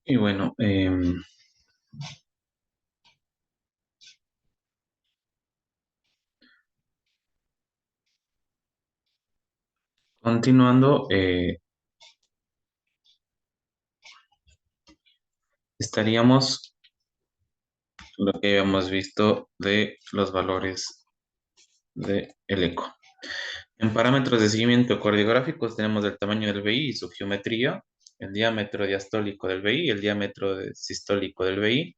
Y bueno, continuando, estaríamos lo que habíamos visto de los valores del eco. En parámetros de seguimiento cardiográficos tenemos el tamaño del VI y su geometría, el diámetro diastólico del VI, el diámetro sistólico del VI,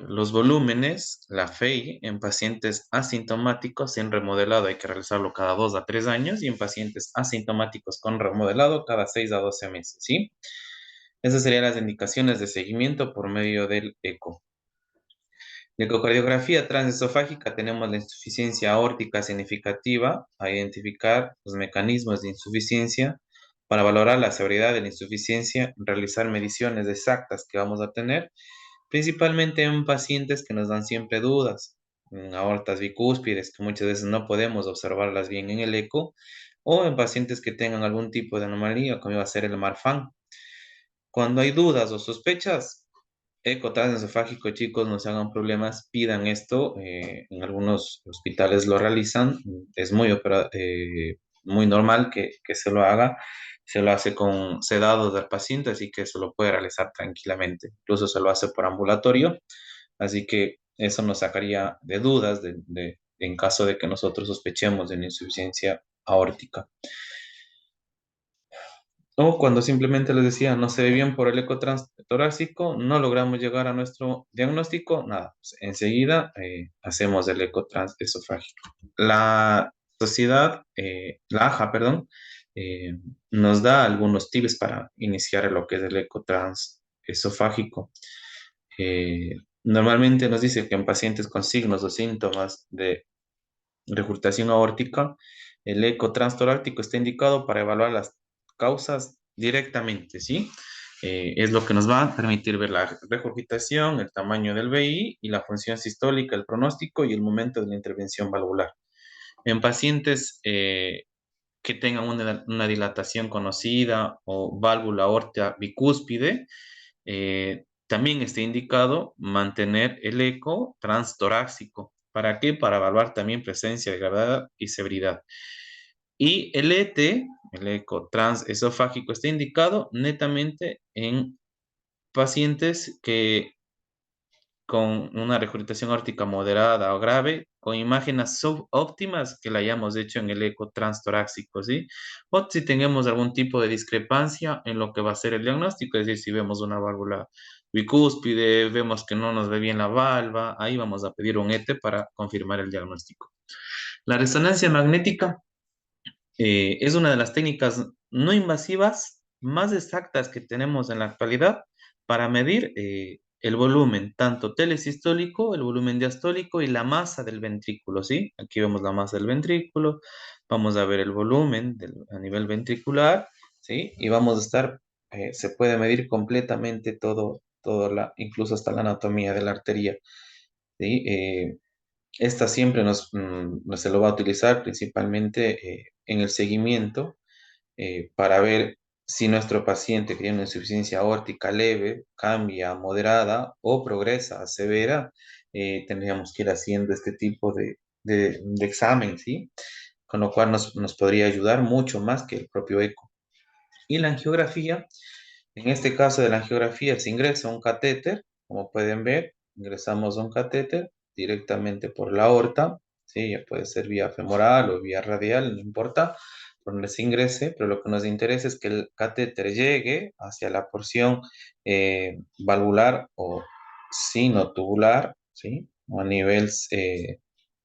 los volúmenes, la FEI en pacientes asintomáticos sin remodelado hay que realizarlo cada 2 a 3 años y en pacientes asintomáticos con remodelado cada 6 a 12 meses, ¿sí? Esas serían las indicaciones de seguimiento por medio del eco. En ecocardiografía transesofágica tenemos la insuficiencia aórtica significativa, a identificar los mecanismos de insuficiencia para valorar la severidad de la insuficiencia, realizar mediciones exactas que vamos a tener, principalmente en pacientes que nos dan siempre dudas, en aortas bicúspides que muchas veces no podemos observarlas bien en el eco, o en pacientes que tengan algún tipo de anomalía, como iba a ser el Marfan. Cuando hay dudas o sospechas, eco transesofágico, chicos, no se hagan problemas, pidan esto. En algunos hospitales lo realizan. Es muy normal que se lo haga. Se lo hace con sedados del paciente, así que se lo puede realizar tranquilamente. Incluso se lo hace por ambulatorio. Así que eso nos sacaría de dudas en caso de que nosotros sospechemos de una insuficiencia aórtica. O cuando simplemente les decía, no se ve bien por el eco torácico, no logramos llegar a nuestro diagnóstico, nada, pues, enseguida hacemos el eco transesofágico. La sociedad, la AJA, perdón, eh, nos da algunos tips para iniciar lo que es el eco transesofágico. Normalmente nos dice que en pacientes con signos o síntomas de regurgitación aórtica, el eco transtorácico está indicado para evaluar las causas directamente, ¿sí? Es lo que nos va a permitir ver la regurgitación, el tamaño del VI y la función sistólica, el pronóstico y el momento de la intervención valvular. En pacientes que tengan una dilatación conocida o válvula aorta bicúspide, también está indicado mantener el eco transtorácico. ¿Para qué? Para evaluar también presencia de gravedad y severidad. Y el ET, el eco transesofágico, está indicado netamente en pacientes que con una regurgitación aórtica moderada o grave, con imágenes subóptimas que la hayamos hecho en el eco transtorácico, ¿sí? O si tenemos algún tipo de discrepancia en lo que va a ser el diagnóstico, es decir, si vemos una válvula bicúspide, vemos que no nos ve bien la valva, ahí vamos a pedir un ET para confirmar el diagnóstico. La resonancia magnética es una de las técnicas no invasivas más exactas que tenemos en la actualidad para medir el volumen, tanto telesistólico, el volumen diastólico y la masa del ventrículo, ¿sí? Aquí vemos la masa del ventrículo, vamos a ver el volumen a nivel ventricular, ¿sí? Y vamos a estar, se puede medir completamente incluso hasta la anatomía de la arteria, ¿sí? Esta siempre se lo va a utilizar principalmente en el seguimiento para ver si nuestro paciente que tiene una insuficiencia aórtica leve cambia a moderada o progresa a severa. Tendríamos que ir haciendo este tipo de examen, ¿sí? Con lo cual nos podría ayudar mucho más que el propio eco. Y la angiografía, en este caso de la angiografía se ingresa un catéter, como pueden ver, ingresamos un catéter directamente por la aorta, ¿sí? Ya puede ser vía femoral o vía radial, no importa por donde se ingrese, pero lo que nos interesa es que el catéter llegue hacia la porción valvular o sinotubular, ¿sí? O a nivel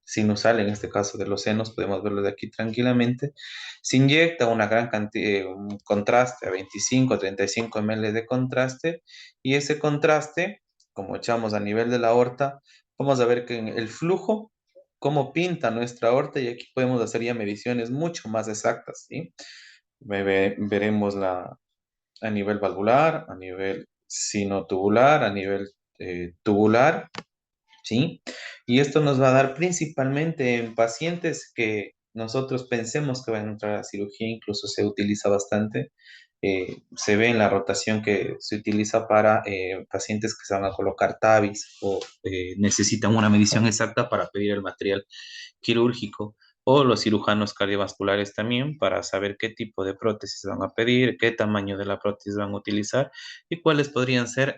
sinusal, en este caso de los senos, podemos verlo de aquí tranquilamente. Se inyecta una gran cantidad, un contraste a 25 35 ml de contraste, y ese contraste, como echamos a nivel de la aorta, vamos a ver que en el flujo, cómo pinta nuestra aorta, y aquí podemos hacer ya mediciones mucho más exactas, ¿sí? Veremos a nivel valvular, a nivel sinotubular, a nivel tubular, ¿sí? Y esto nos va a dar principalmente en pacientes que nosotros pensemos que van a entrar a cirugía, incluso se utiliza bastante se ve en la rotación que se utiliza para pacientes que se van a colocar TAVIs o necesitan una medición exacta para pedir el material quirúrgico, o los cirujanos cardiovasculares también para saber qué tipo de prótesis van a pedir, qué tamaño de la prótesis van a utilizar y cuáles podrían ser,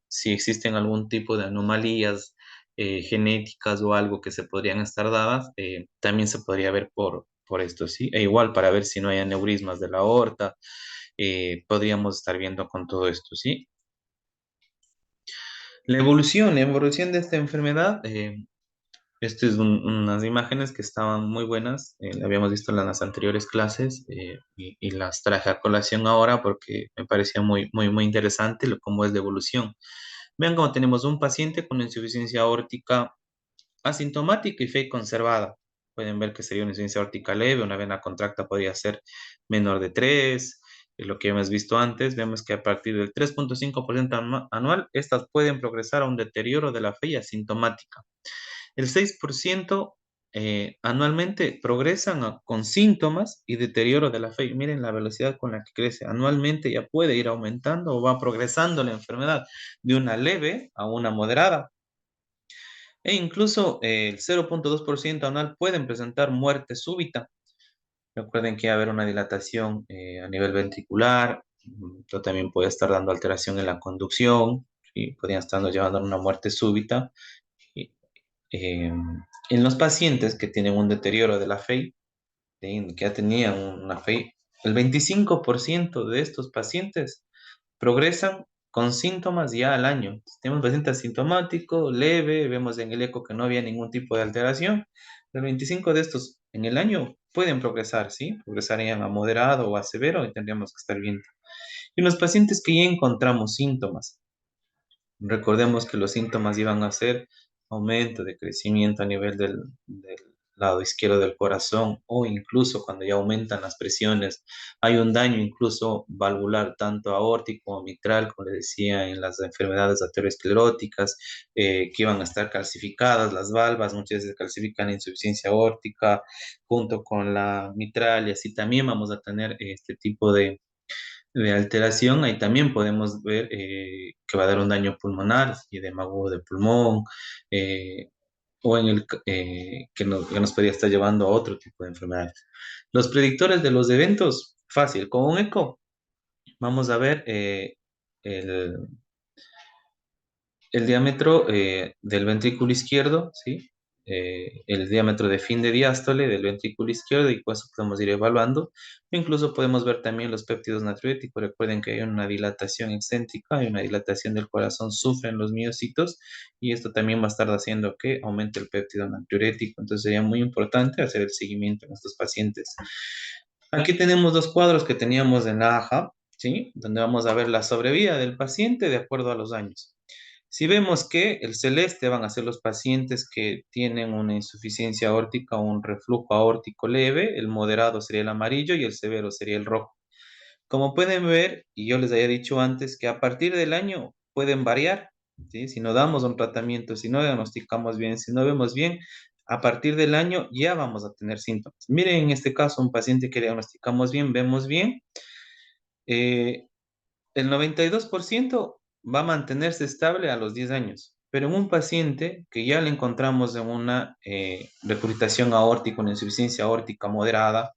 si existen algún tipo de anomalías genéticas o algo que se podrían estar dadas, también se podría ver por esto, ¿sí? E igual para ver si no hay aneurismas de la aorta, podríamos estar viendo con todo esto, ¿sí? La evolución de esta enfermedad, estas es unas imágenes que estaban muy buenas, la habíamos visto en las anteriores clases y las traje a colación ahora porque me parecía muy interesante cómo es la evolución. Vean cómo tenemos un paciente con insuficiencia aórtica asintomática y fe conservada. Pueden ver que sería una insuficiencia aórtica leve, una vena contracta podría ser menor de 3, lo que hemos visto antes. Vemos que a partir del 3,5% anual, estas pueden progresar a un deterioro de la fe asintomática. El 6% anualmente progresan con síntomas y deterioro de la fe. Miren la velocidad con la que crece. Anualmente ya puede ir aumentando o va progresando la enfermedad de una leve a una moderada. E incluso el 0,2% anual pueden presentar muerte súbita. Recuerden que va a haber una dilatación a nivel ventricular. Esto también puede estar dando alteración en la conducción y podrían estar llevando a una muerte súbita. Y, eh, en los pacientes que tienen un deterioro de la fe, que ya tenían una fe, el 25% de estos pacientes progresan con síntomas ya al año. Tenemos un paciente asintomático, leve, vemos en el eco que no había ningún tipo de alteración. El 25 de estos en el año pueden progresar, ¿sí? Progresarían a moderado o a severo y tendríamos que estar viendo. Y los pacientes que ya encontramos síntomas, recordemos que los síntomas iban a ser aumento de crecimiento a nivel del lado izquierdo del corazón o incluso cuando ya aumentan las presiones, hay un daño incluso valvular, tanto aórtico o mitral, como les decía, en las enfermedades ateroscleróticas, que iban a estar calcificadas las valvas, muchas veces calcifican insuficiencia aórtica junto con la mitral y así también vamos a tener este tipo de alteración, ahí también podemos ver que va a dar un daño pulmonar, edema agudo de pulmón, o que nos podría estar llevando a otro tipo de enfermedades. Los predictores de los eventos, fácil, con un eco, vamos a ver el, el diámetro del ventrículo izquierdo, ¿sí? El diámetro de fin de diástole del ventrículo izquierdo y con eso podemos ir evaluando. Incluso podemos ver también los péptidos natriuréticos. Recuerden que hay una dilatación excéntrica, hay una dilatación del corazón, sufren los miocitos y esto también va a estar haciendo que aumente el péptido natriurético. Entonces sería muy importante hacer el seguimiento en estos pacientes. Aquí tenemos dos cuadros que teníamos en la AJA, ¿sí? Donde vamos a ver la sobrevida del paciente de acuerdo a los años. Si vemos que el celeste van a ser los pacientes que tienen una insuficiencia aórtica o un reflujo aórtico leve, el moderado sería el amarillo y el severo sería el rojo. Como pueden ver, y yo les había dicho antes, que a partir del año pueden variar, ¿sí? Si no damos un tratamiento, si no diagnosticamos bien, si no vemos bien, a partir del año ya vamos a tener síntomas. Miren en este caso un paciente que diagnosticamos bien, vemos bien, eh, el 92% va a mantenerse estable a los 10 años, pero en un paciente que ya le encontramos en una recurritación aórtica, una insuficiencia aórtica moderada,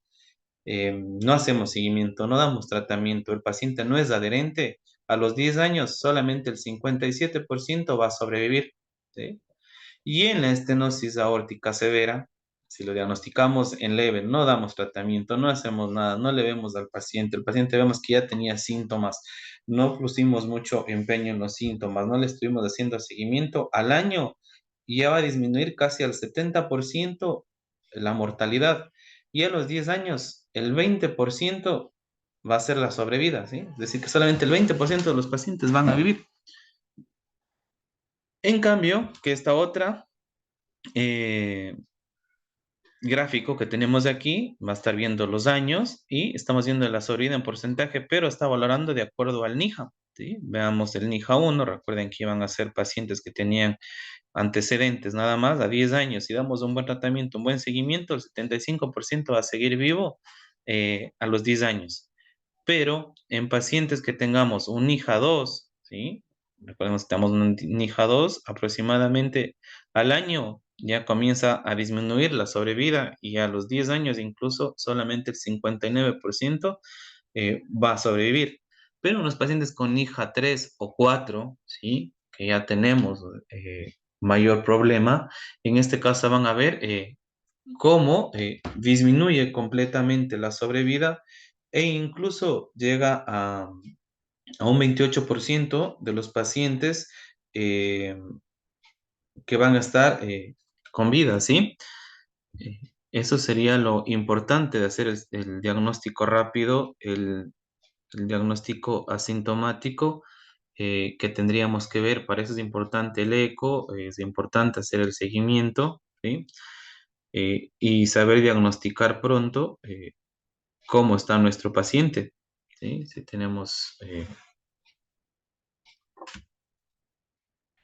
no hacemos seguimiento, no damos tratamiento, el paciente no es adherente, a los 10 años solamente el 57% va a sobrevivir, ¿sí? Y en la estenosis aórtica severa, si lo diagnosticamos en leve, no damos tratamiento, no hacemos nada, no le vemos al paciente, el paciente vemos que ya tenía síntomas, no pusimos mucho empeño en los síntomas, no le estuvimos haciendo seguimiento, al año ya va a disminuir casi al 70% la mortalidad y a los 10 años el 20% va a ser la sobrevida, ¿sí? Es decir, que solamente el 20% de los pacientes van a vivir. En cambio, que esta otra eh, gráfico que tenemos aquí va a estar viendo los años y estamos viendo la sobrevida en porcentaje, pero está valorando de acuerdo al NIHA, ¿sí? Veamos el NIHA 1, recuerden que iban a ser pacientes que tenían antecedentes nada más a 10 años. Si damos un buen tratamiento, un buen seguimiento, el 75% va a seguir vivo a los 10 años. pero en pacientes que tengamos un NIHA 2, ¿sí? Recordemos que tenemos un NIHA 2, aproximadamente al año ya comienza a disminuir la sobrevida y a los 10 años incluso solamente el 59% va a sobrevivir. Pero en los pacientes con NIHA 3 o 4, ¿sí? Que ya tenemos mayor problema, en este caso van a ver cómo disminuye completamente la sobrevida e incluso llega a un 28% de los pacientes eh, que van a estar con vida, ¿sí? Eh, Eso sería lo importante de hacer el diagnóstico rápido, el diagnóstico asintomático que tendríamos que ver. Para eso es importante el eco, es importante hacer el seguimiento, ¿sí? Y saber diagnosticar pronto cómo está nuestro paciente, ¿sí? Si tenemos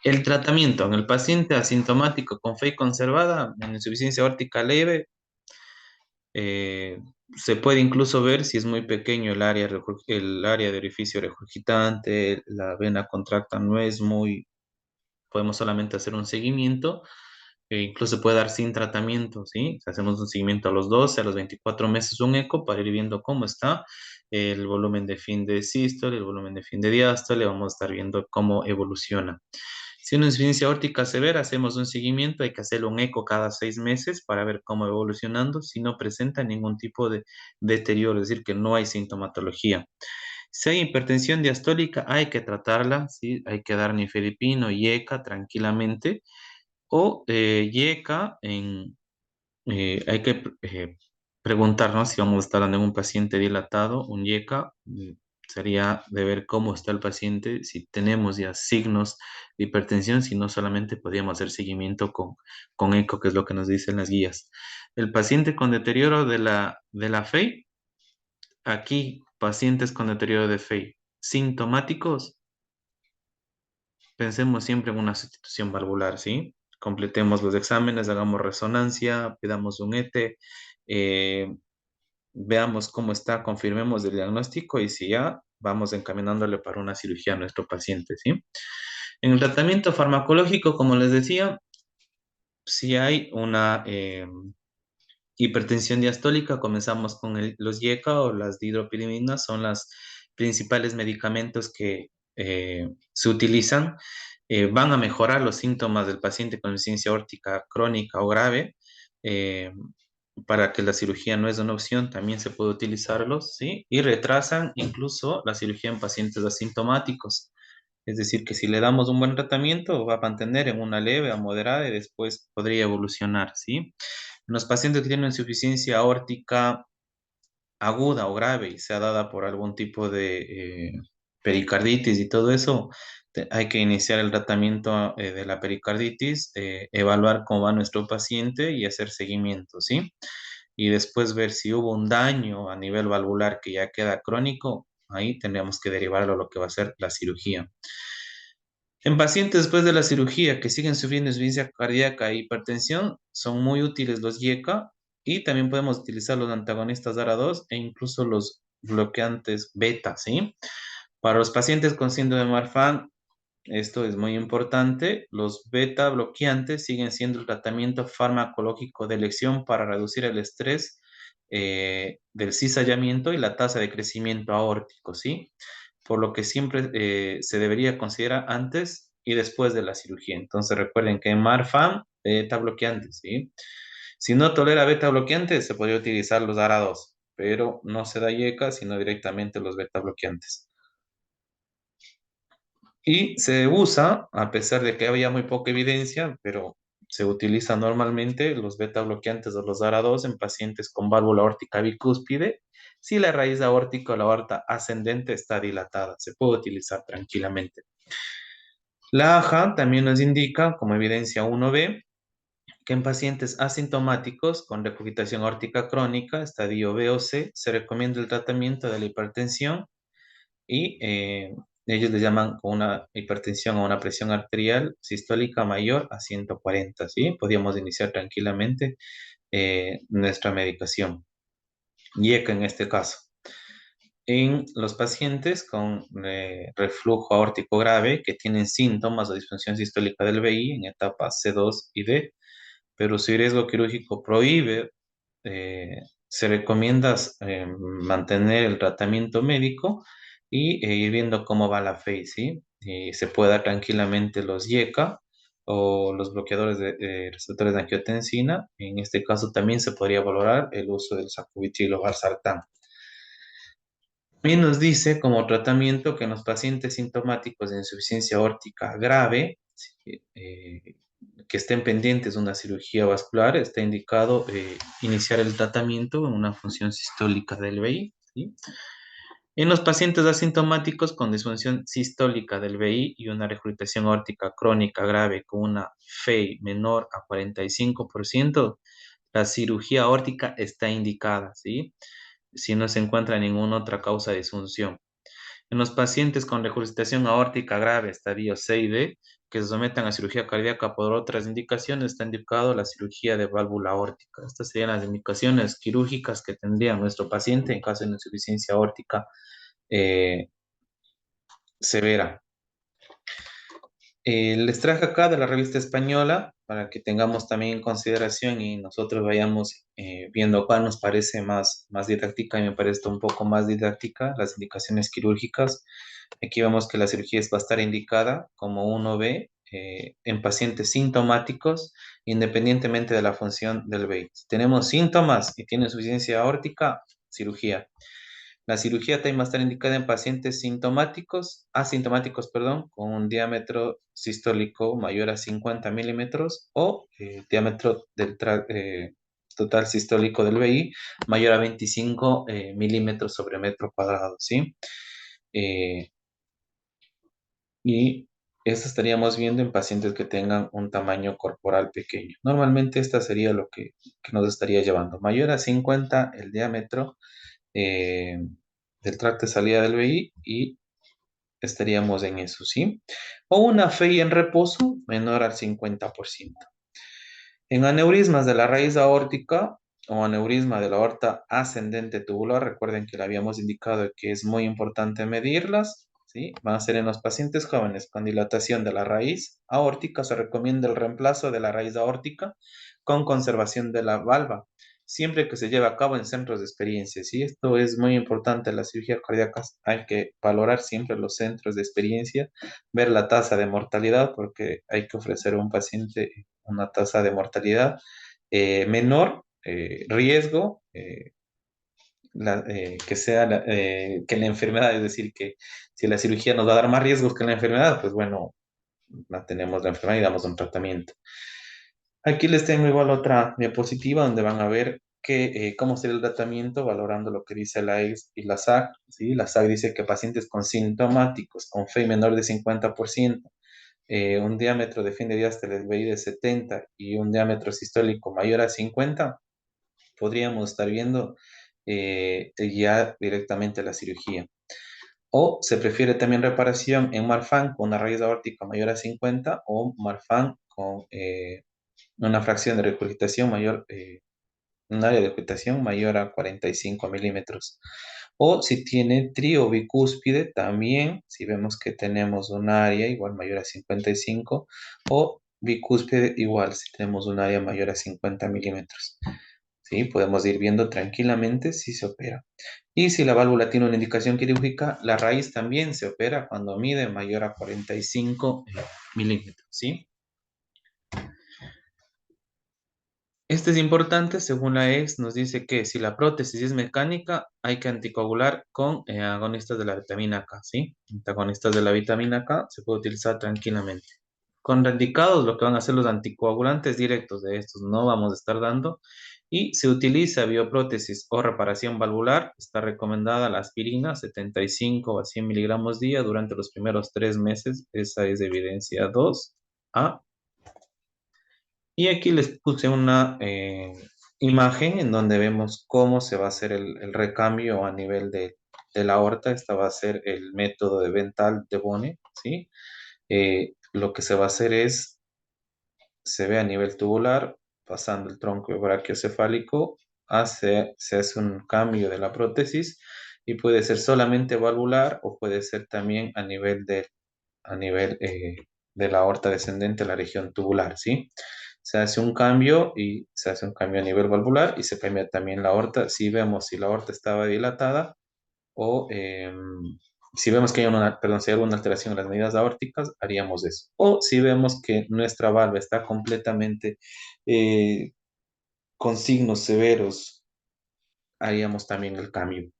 el tratamiento en el paciente asintomático con fe conservada en insuficiencia aórtica leve, eh, se puede incluso ver si es muy pequeño el área de orificio regurgitante, la vena contracta no es muy, podemos solamente hacer un seguimiento, e incluso se puede dar sin tratamiento, ¿sí? Hacemos un seguimiento a los 12, a los 24 meses, un eco para ir viendo cómo está el volumen de fin de sístole, el volumen de fin de diástole, vamos a estar viendo cómo evoluciona. Si una insuficiencia aórtica severa, hacemos un seguimiento, hay que hacerle un eco cada 6 meses para ver cómo va evolucionando, si no presenta ningún tipo de deterioro, es decir, que no hay sintomatología. Si hay hipertensión diastólica, hay que tratarla, ¿sí? Hay que dar nifedipino y ECA tranquilamente, o YECA hay que preguntarnos si vamos a estar dando en un paciente dilatado, un YECA, sería de ver cómo está el paciente, si tenemos ya signos de hipertensión, si no solamente podríamos hacer seguimiento con eco, que es lo que nos dicen las guías. El paciente con deterioro de la FEI, aquí pacientes con deterioro de FEI sintomáticos, pensemos siempre en una sustitución valvular, ¿sí? Completemos los exámenes, hagamos resonancia, pidamos un ET, eh, veamos cómo está, confirmemos el diagnóstico y si ya vamos encaminándole para una cirugía a nuestro paciente, ¿sí? En el tratamiento farmacológico, como les decía, si hay una hipertensión diastólica, comenzamos con los YECA o las dihidropiriminas, son los principales medicamentos que se utilizan. Van a mejorar los síntomas del paciente con insuficiencia aórtica crónica o grave. eh, para que la cirugía no es una opción, también se puede utilizarlos, ¿sí? Y retrasan incluso la cirugía en pacientes asintomáticos. Es decir, que si le damos un buen tratamiento, va a mantener en una leve a moderada y después podría evolucionar, ¿sí? En los pacientes que tienen insuficiencia aórtica aguda o grave y sea dada por algún tipo de pericarditis y todo eso, hay que iniciar el tratamiento de la pericarditis, evaluar cómo va nuestro paciente y hacer seguimiento, ¿sí? Y después ver si hubo un daño a nivel valvular que ya queda crónico, ahí tendríamos que derivarlo a lo que va a ser la cirugía. En pacientes después de la cirugía que siguen sufriendo insuficiencia cardíaca e hipertensión, son muy útiles los YECA y también podemos utilizar los antagonistas ARA2 e incluso los bloqueantes beta, ¿sí? Para los pacientes con síndrome de Marfan, esto es muy importante, los beta bloqueantes siguen siendo el tratamiento farmacológico de elección para reducir el estrés del cizallamiento y la tasa de crecimiento aórtico, ¿sí? Por lo que siempre se debería considerar antes y después de la cirugía. Entonces recuerden que en Marfan, beta bloqueantes, ¿sí? Si no tolera beta bloqueantes, se podría utilizar los ARA2, pero no se da IECA, sino directamente los beta bloqueantes. Y se usa, a pesar de que había muy poca evidencia, pero se utiliza normalmente los beta bloqueantes o los ARA2 en pacientes con válvula aórtica bicúspide si la raíz aórtica o la aorta ascendente está dilatada. Se puede utilizar tranquilamente. La AJA también nos indica, como evidencia 1B, que en pacientes asintomáticos con recurgitación aórtica crónica, estadio B o C, se recomienda el tratamiento de la hipertensión y ellos le llaman una hipertensión o una presión arterial sistólica mayor a 140, ¿sí? Podríamos iniciar tranquilamente nuestra medicación, YECA en este caso. en los pacientes con reflujo aórtico grave que tienen síntomas o disfunción sistólica del VI en etapas C2 y D, pero si riesgo quirúrgico prohíbe, se recomienda mantener el tratamiento médico y ir viendo cómo va la FEI, ¿sí? Se puede dar tranquilamente los YECA o los bloqueadores de receptores de angiotensina. En este caso también se podría valorar el uso del sacubitril o valsartán. También nos dice como tratamiento que en los pacientes sintomáticos de insuficiencia aórtica grave, sí, que estén pendientes de una cirugía vascular, está indicado iniciar el tratamiento en una función sistólica del VI, ¿sí? En los pacientes asintomáticos con disfunción sistólica del VI y una regurgitación aórtica crónica grave con una FEI menor a 45%, la cirugía aórtica está indicada, ¿sí? Si no se encuentra ninguna otra causa de disfunción. En los pacientes con regurgitación aórtica grave, estadio C y D, que se sometan a cirugía cardíaca por otras indicaciones, está indicado la cirugía de válvula aórtica. Estas serían las indicaciones quirúrgicas que tendría nuestro paciente en caso de insuficiencia aórtica eh, severa. Les traje acá de la revista española para que tengamos también en consideración y nosotros vayamos viendo cuál nos parece más didáctica y me parece un poco más didáctica, las indicaciones quirúrgicas. Aquí vemos que la cirugía va a estar indicada, como uno ve, en pacientes sintomáticos, independientemente de la función del VI. Si tenemos síntomas y tiene insuficiencia aórtica, cirugía. La cirugía también va a estar indicada en pacientes asintomáticos, perdón, con un diámetro sistólico mayor a 50 milímetros o diámetro del total sistólico del VI mayor a 25 milímetros sobre metro cuadrado, ¿sí? Eh, y eso estaríamos viendo en pacientes que tengan un tamaño corporal pequeño. Normalmente esta sería lo que nos estaría llevando. Mayor a 50 el diámetro eh, del tracto de salida del VI y estaríamos en eso, ¿sí? O una FEI en reposo menor al 50%. En aneurismas de la raíz aórtica o aneurisma de la aorta ascendente tubular, recuerden que le habíamos indicado que es muy importante medirlas, ¿sí? Van a ser en los pacientes jóvenes con dilatación de la raíz aórtica. Se recomienda el reemplazo de la raíz aórtica con conservación de la valva, siempre que se lleve a cabo en centros de experiencia, ¿sí? Esto es muy importante en las cirugías cardíacas. Hay que valorar siempre los centros de experiencia, ver la tasa de mortalidad, porque hay que ofrecer a un paciente una tasa de mortalidad menor, riesgo, que la enfermedad, es decir, que si la cirugía nos va a dar más riesgos que la enfermedad, pues bueno, mantenemos la enfermedad y damos un tratamiento. Aquí les tengo igual otra diapositiva donde van a ver cómo sería el tratamiento valorando lo que dice la EX y la SAC, ¿sí? La SAC dice que pacientes con sintomáticos, con FEI menor de 50%, un diámetro de fin de diástole del VI de 70 y un diámetro sistólico mayor a 50, podríamos estar viendo ya directamente la cirugía. O se prefiere también reparación en Marfan con una raíz aórtica mayor a 50 o Marfan con una fracción de regurgitación mayor, un área de regurgitación mayor a 45 milímetros. O si tiene trío bicúspide, también, si vemos que tenemos un área igual mayor a 55, o bicúspide igual si tenemos un área mayor a 50 milímetros. ¿Sí? Podemos ir viendo tranquilamente si se opera. Y si la válvula tiene una indicación quirúrgica, la raíz también se opera cuando mide mayor a 45 milímetros, ¿sí? Este es importante, según la EX, nos dice que si la prótesis es mecánica, hay que anticoagular con agonistas de la vitamina K, ¿sí? Antagonistas de la vitamina K se puede utilizar tranquilamente. Contraindicados, lo que van a hacer los anticoagulantes directos de estos, no vamos a estar dando. Y se utiliza bioprótesis o reparación valvular, está recomendada la aspirina, 75 a 100 miligramos día durante los primeros 3 meses, esa es evidencia 2A. Y aquí les puse una imagen en donde vemos cómo se va a hacer el recambio a nivel de la aorta. Esta va a ser el método de Vental de Bone, ¿sí? Lo que se va a hacer es, se ve a nivel tubular, pasando el tronco brachiocefálico, se hace un cambio de la prótesis y puede ser solamente valvular o puede ser también a nivel de la aorta descendente, la región tubular, ¿sí? Se hace un cambio y se hace un cambio a nivel valvular y se cambia también la aorta si vemos si la aorta estaba dilatada o si vemos que hay una, perdón, si hay alguna alteración en las medidas aórticas, haríamos eso. O si vemos que nuestra valva está completamente eh, con signos severos, haríamos también el cambio.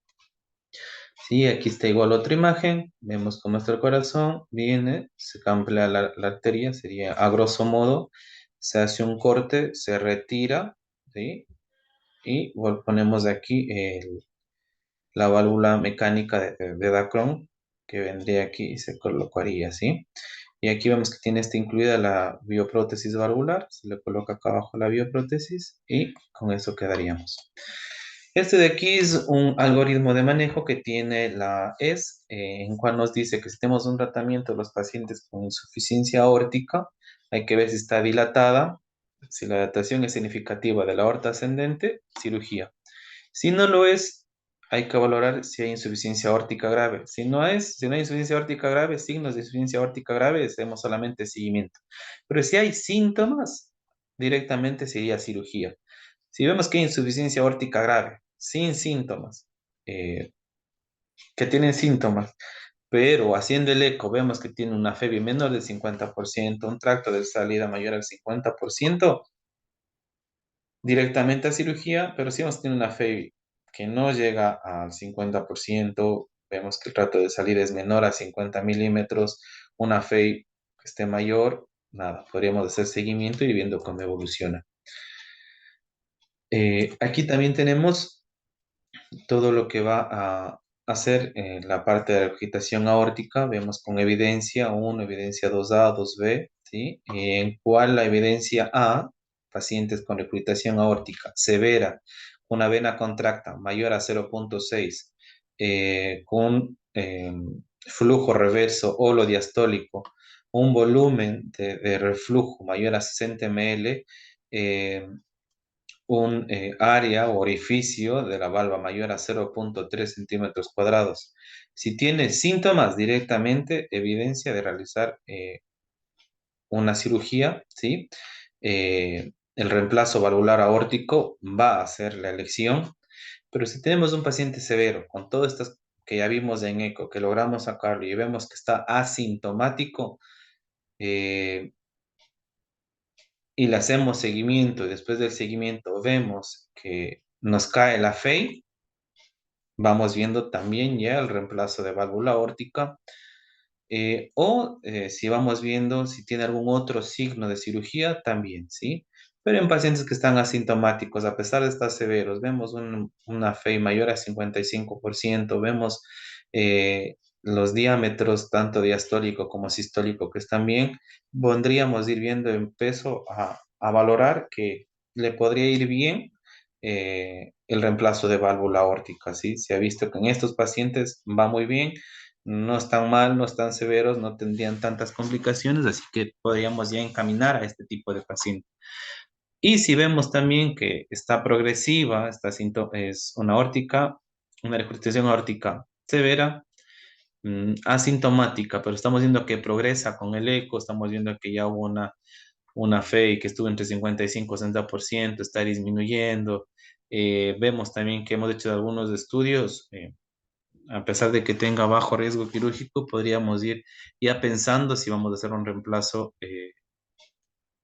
Sí, aquí está igual otra imagen. Vemos cómo nuestro corazón viene, se cambia la arteria, sería a grosso modo, se hace un corte, se retira, ¿sí? Y ponemos aquí la válvula mecánica de Dacron, que vendría aquí y se colocaría, ¿sí? Y aquí vemos que tiene esta incluida la bioprótesis valvular, se le coloca acá abajo la bioprótesis y con eso quedaríamos. Este de aquí es un algoritmo de manejo que tiene la ES, en cual nos dice que si tenemos un tratamiento de los pacientes con insuficiencia aórtica, hay que ver si está dilatada, si la dilatación es significativa de la aorta ascendente, cirugía. Si no lo es, hay que valorar si hay insuficiencia aórtica grave. Si no hay insuficiencia aórtica grave, signos de insuficiencia aórtica grave, hacemos solamente seguimiento. Pero si hay síntomas, directamente sería cirugía. Si vemos que hay insuficiencia aórtica grave, sin síntomas, eh, que tienen síntomas, pero haciendo el eco vemos que tiene una FEBI menor del 50%, un tracto de salida mayor al 50%, directamente a cirugía, pero si hemos tenido una FEBI que no llega al 50%, vemos que el trato de salida es menor a 50 milímetros, una FEI que esté mayor, nada, podríamos hacer seguimiento y viendo cómo evoluciona. Aquí también tenemos todo lo que va a hacer en la parte de la regurgitación aórtica. Vemos con evidencia 1, evidencia 2A, 2B, ¿sí? En cual la evidencia A, pacientes con regurgitación aórtica severa, una vena contracta mayor a 0,6, con flujo reverso holodiastólico, un volumen de reflujo mayor a 60 ml, un área o orificio de la valva mayor a 0,3 centímetros cuadrados. Si tiene síntomas directamente, evidencia de realizar una cirugía, ¿sí? El reemplazo valvular aórtico va a ser la elección, pero si tenemos un paciente severo con todas estas que ya vimos en eco, que logramos sacarlo y vemos que está asintomático, eh, y le hacemos seguimiento y después del seguimiento vemos que nos cae la FEI, vamos viendo también ya el reemplazo de válvula aórtica si vamos viendo si tiene algún otro signo de cirugía también, ¿sí? Pero en pacientes que están asintomáticos, a pesar de estar severos, vemos una FEI mayor a 55%, vemos los diámetros tanto diastólico como sistólico que están bien, podríamos ir viendo en peso a valorar que le podría ir bien el reemplazo de válvula aórtica, ¿sí? Se ha visto que en estos pacientes va muy bien, no están mal, no están severos, no tendrían tantas complicaciones, así que podríamos ya encaminar a este tipo de paciente. Y si vemos también que está progresiva, es una aórtica, una regurgitación aórtica severa, asintomática, pero estamos viendo que progresa con el eco, estamos viendo que ya hubo una FEI que estuvo entre 55 y 60%, está disminuyendo. Vemos también que hemos hecho algunos estudios, a pesar de que tenga bajo riesgo quirúrgico, podríamos ir ya pensando si vamos a hacer un reemplazo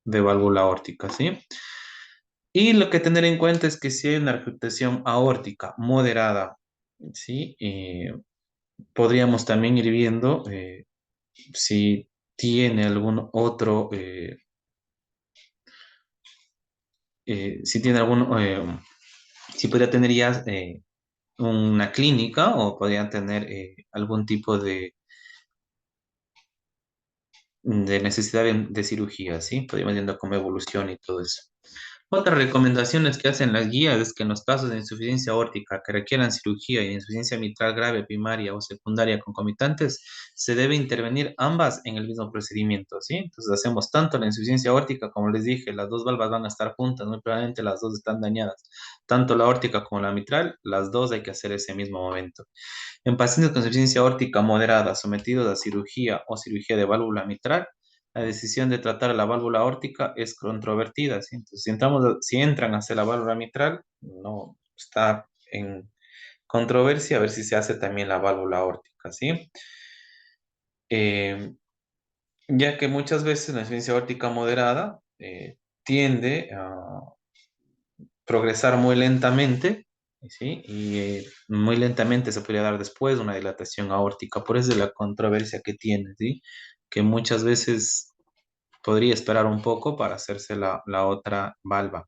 de válvula aórtica, ¿sí? Y lo que tener en cuenta es que si hay una regurgitación aórtica moderada, ¿sí? Podríamos también ir viendo si tiene algún otro, si tiene algún, si podría tener ya una clínica o podrían tener algún tipo de necesidad de cirugía, ¿sí? Podríamos viendo cómo evoluciona y todo eso. Otras recomendaciones que hacen las guías es que en los casos de insuficiencia aórtica que requieran cirugía y insuficiencia mitral grave primaria o secundaria concomitantes, se debe intervenir ambas en el mismo procedimiento, ¿sí? Entonces hacemos tanto la insuficiencia aórtica, como les dije, las dos valvas van a estar juntas, muy probablemente las dos están dañadas. Tanto la aórtica como la mitral, las dos hay que hacer ese mismo momento. En pacientes con insuficiencia aórtica moderada sometidos a cirugía o cirugía de válvula mitral, la decisión de tratar la válvula aórtica es controvertida, ¿sí? Entonces, si entran hacia la válvula mitral, no está en controversia a ver si se hace también la válvula aórtica, ¿sí? Eh, ya que muchas veces la insuficiencia aórtica moderada tiende a progresar muy lentamente, ¿sí? Y muy lentamente se podría dar después una dilatación aórtica. Por eso es la controversia que tiene, ¿sí? Que muchas veces podría esperar un poco para hacerse la otra valva.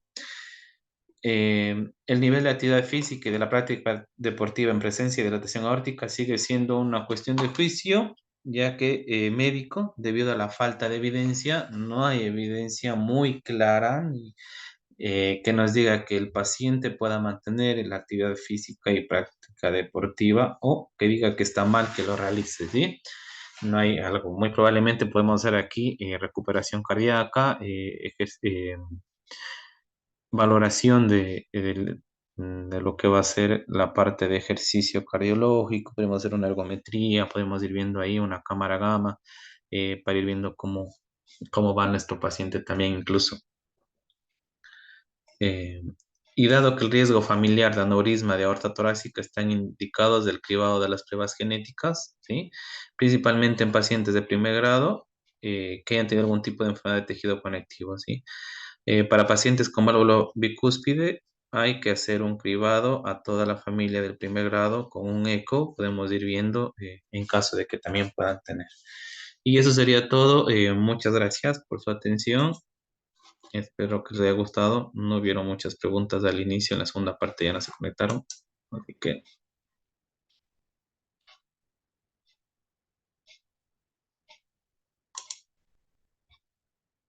El nivel de actividad física y de la práctica deportiva en presencia de dilatación aórtica sigue siendo una cuestión de juicio, ya que médico, debido a la falta de evidencia, no hay evidencia muy clara ni que nos diga que el paciente pueda mantener la actividad física y práctica deportiva o que diga que está mal que lo realice, ¿sí? No hay algo. Muy probablemente podemos hacer aquí recuperación cardíaca, valoración de lo que va a ser la parte de ejercicio cardiológico, podemos hacer una ergometría, podemos ir viendo ahí una cámara gamma para ir viendo cómo va nuestro paciente también incluso. Eh, y dado que el riesgo familiar de aneurisma de aorta torácica están indicados del cribado de las pruebas genéticas, ¿sí? Principalmente en pacientes de primer grado que hayan tenido algún tipo de enfermedad de tejido conectivo, ¿sí? Para pacientes con válvula bicúspide hay que hacer un cribado a toda la familia del primer grado con un eco, podemos ir viendo en caso de que también puedan tener. Y eso sería todo. Muchas gracias por su atención. Espero que les haya gustado. No hubieron muchas preguntas al inicio, en la segunda parte ya no se conectaron. Así que